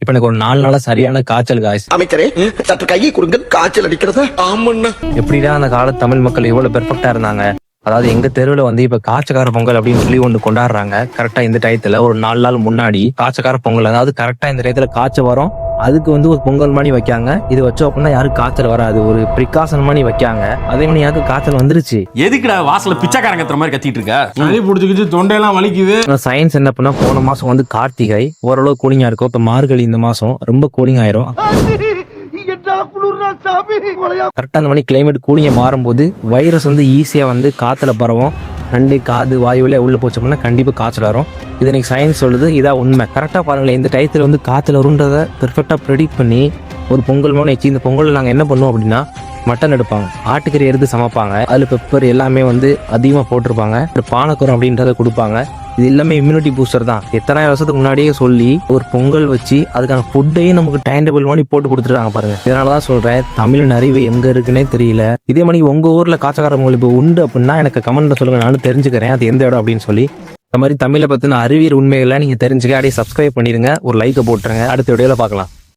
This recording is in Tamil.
இப்ப எனக்கு ஒரு 4 நாளா சரியான காய்ச்சல் காய்ஸ். அமைச்சரே சற்று கையை கொடுங்க, காய்ச்சல் அடிக்கிறதா? ஆமண்ணா. எப்படிதான் அந்த காலத்து தமிழ் மக்கள் எவ்வளவு பெர்ஃபெக்டா இருந்தாங்க. அதாவது எங்க தெருவுல வந்து இப்ப காய்ச்சக்கார பொங்கல் அப்படின்னு சொல்லி ஒண்ணு கொண்டாடுறாங்க. கரெக்டா இந்த டயத்துல ஒரு 4 நாள் முன்னாடி காய்ச்சக்கார பொங்கல், அதாவது கரெக்டா இந்த டயத்துல காய்ச்சல் வரும். அதுக்கு வந்து ஒரு பொங்கல் மாதிரி வைக்காங்க. இது வச்சோம் அப்படின்னா யாருக்கு காய்ச்சல் வராது, ஒரு பிரிகாஷன் மாதிரி வைக்காங்க. அதே மாதிரி யாருக்கு காய்ச்சல் வந்துருச்சு. எதுக்குடா வாசல பிச்சைக்காரங்க கத்துற மாதிரி கத்திட்டு இருக்க? சளி பிடிச்சிக்கிச்சு, தொண்டையெல்லாம் வலிக்குது. சயின்ஸ் என்ன பண்ணா, போன மாசம் வந்து கார்த்திகை ஓரளவு கூலிங்கா இருக்கும். இப்ப மார்கழி இந்த மாசம் ரொம்ப கூலிங் ஆயிரும். கரெக்டா அந்த மாதிரி கிளைமேட் கூலிங்க மாறும்போது வைரஸ் வந்து ஈஸியா வந்து காத்துல பரவும். நண்டு காது வாயுவில உள்ள போச்சோம்னா கண்டிப்பா காய்ச்சல் வரும். இது எனக்கு சயின்ஸ் சொல்லுது, இதான் உண்மை. கரெக்டா பாருங்களேன், இந்த டயத்துல வந்து காய்ச்சல் வரும்ன்றத பெர்ஃபெக்டா ப்ரெடிக்ட் பண்ணி ஒரு பொங்கல் மாதிரி வச்சு, இந்த பொங்கல் நாங்க என்ன பண்ணுவோம் அப்படின்னா, மட்டன் எடுப்பாங்க, ஆட்டுக்கறி எடுத்து சமைப்பாங்க. அதுல பெப்பர் எல்லாமே வந்து அதிகமா போட்டிருப்பாங்க. பானக்குரம் அப்படின்றத கொடுப்பாங்க. இது எல்லாமே இம்யூனிட்டி பூஸ்டர் தான். எத்தனை வருஷத்துக்கு முன்னாடியே சொல்லி ஒரு பொங்கல் வச்சு அதுக்கான ஃபுட்டையும் நமக்கு டைம் டேபிள் மாதிரி போட்டு கொடுத்துருக்காங்க பாருங்க. இதனாலதான் சொல்றேன், தமிழ் அறிவு எங்க இருக்குன்னே தெரியல. இதே மாதிரி உங்க ஊர்ல காய்ச்சக்கார பொங்கல் இப்போ உண்டு அப்படின்னா எனக்கு கமெண்ட்ல சொல்லுங்க, நானும் தெரிஞ்சுக்கிறேன் அது எந்த இடம் அப்படின்னு சொல்லி. இந்த மாதிரி தமிழை பத்தின அறிவியல் உண்மைகளை நீங்க தெரிஞ்சுக்க அப்படியே சப்ஸ்கிரைப் பண்ணிருங்க, ஒரு லைக்கை போட்டுருங்க. அடுத்த வீடியோல பார்க்கலாம்.